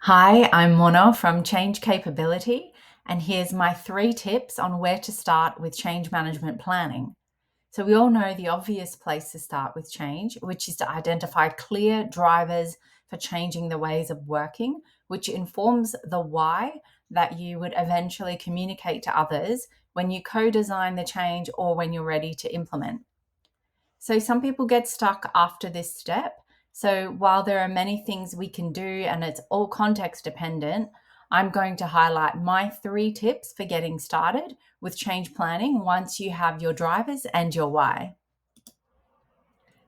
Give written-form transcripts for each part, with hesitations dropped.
Hi, I'm Mona from Change Capability, and here's my 3 tips on where to start with change management planning. So, we all know the obvious place to start with change, which is to identify clear drivers for changing the ways of working, which informs the why that you would eventually communicate to others when you co design the change or when you're ready to implement. So some people get stuck after this step. So while there are many things we can do and it's all context dependent, I'm going to highlight my 3 tips for getting started with change planning once you have your drivers and your why.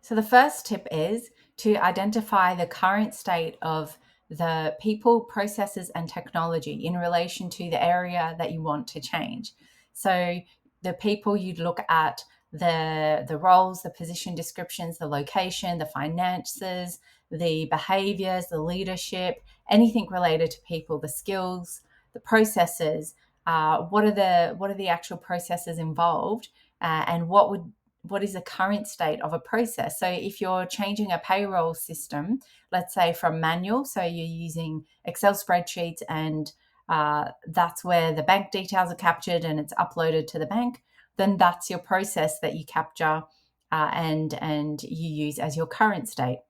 So the first tip is to identify the current state of the people, processes, and technology in relation to the area that you want to change. So the people, you'd look at the roles, the position descriptions, the location, the finances, the behaviors, the leadership, anything related to people, the skills, the processes. What are the actual processes involved, and what is the current state of a process? So if you're changing a payroll system, let's say from manual, so you're using Excel spreadsheets and that's where the bank details are captured and it's uploaded to the bank, then that's your process that you capture and you use as your current state.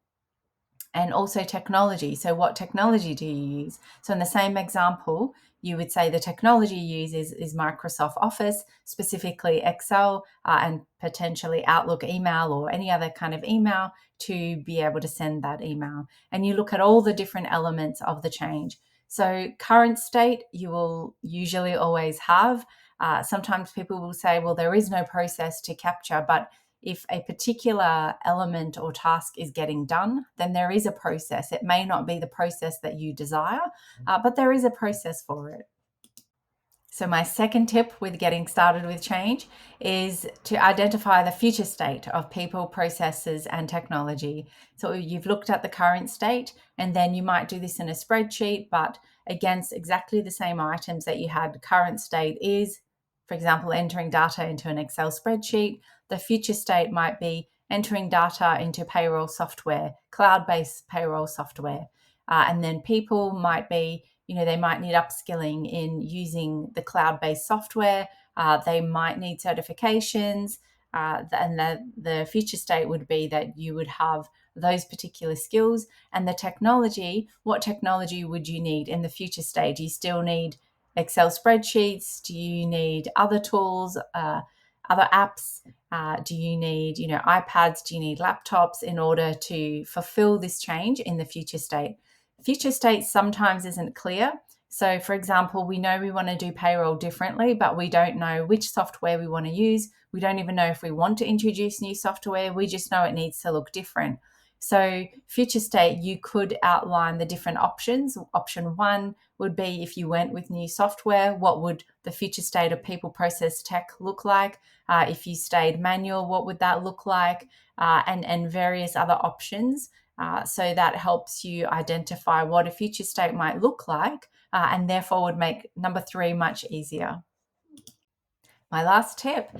And also technology. So, what technology do you use? So, in the same example, you would say the technology you use is Microsoft Office, specifically Excel, and potentially Outlook email or any other kind of email to be able to send that email. And you look at all the different elements of the change. So, current state, you will usually always have. Sometimes people will say, well, there is no process to capture, but if a particular element or task is getting done, then there is a process. It may not be the process that you desire, but there is a process for it. So, my second tip with getting started with change is to identify the future state of people, processes, and technology. So, you've looked at the current state, and then you might do this in a spreadsheet, but against exactly the same items that you had. Current state is, for example, entering data into an Excel spreadsheet. The future state might be entering data into payroll software, cloud based payroll software. And then people might be, they might need upskilling in using the cloud-based software. They might need certifications. And the future state would be that you would have those particular skills. And the technology, what technology would you need in the future state? Do you still need Excel spreadsheets? Do you need other tools, other apps? Do you need, iPads? Do you need laptops in order to fulfill this change in the future state? Future state sometimes isn't clear. So, for example, we know we want to do payroll differently, but we don't know which software we want to use. We don't even know if we want to introduce new software. We just know it needs to look different. So, future state, you could outline the different options. Option one would be if you went with new software, what would the future state of people, process, tech look like? If you stayed manual, what would that look like? And various other options. So that helps you identify what a future state might look like, and therefore would make number 3 much easier. My last tip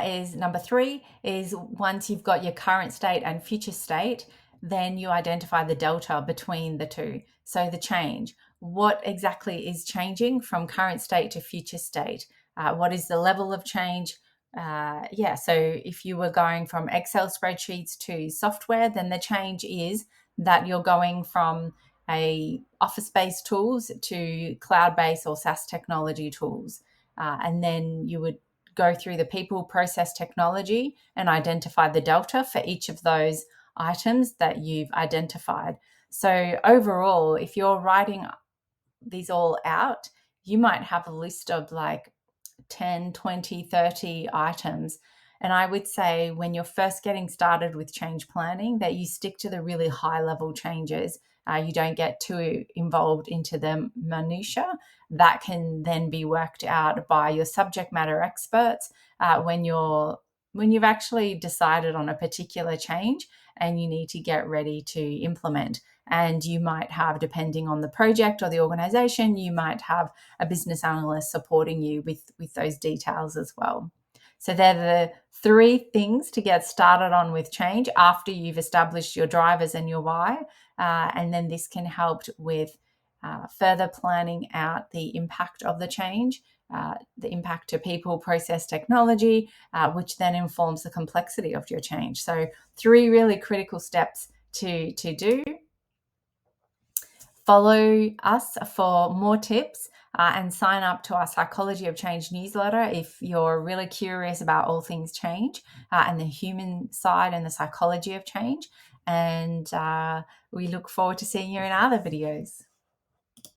is number 3 is once you've got your current state and future state, then you identify the delta between the two. So the change. What exactly is changing from current state to future state? What is the level of change? So if you were going from Excel spreadsheets to software, then the change is that you're going from a office-based tools to cloud-based or SaaS technology tools. And then you would go through the people, process, technology and identify the delta for each of those items that you've identified. So overall, if you're writing these all out, you might have a list of like 10, 20, 30 items. And I would say when you're first getting started with change planning, that you stick to the really high level changes. You don't get too involved into the minutiae. That can then be worked out by your subject matter experts when you've actually decided on a particular change and you need to get ready to implement. And you might have, depending on the project or the organization, you might have a business analyst supporting you with those details as well. So they're the 3 things to get started on with change after you've established your drivers and your why. And then this can help with further planning out the impact of the change, the impact to people, process, technology, which then informs the complexity of your change. So 3 really critical steps to do. Follow us for more tips and sign up to our Psychology of Change newsletter if you're really curious about all things change and the human side and the psychology of change. And we look forward to seeing you in other videos.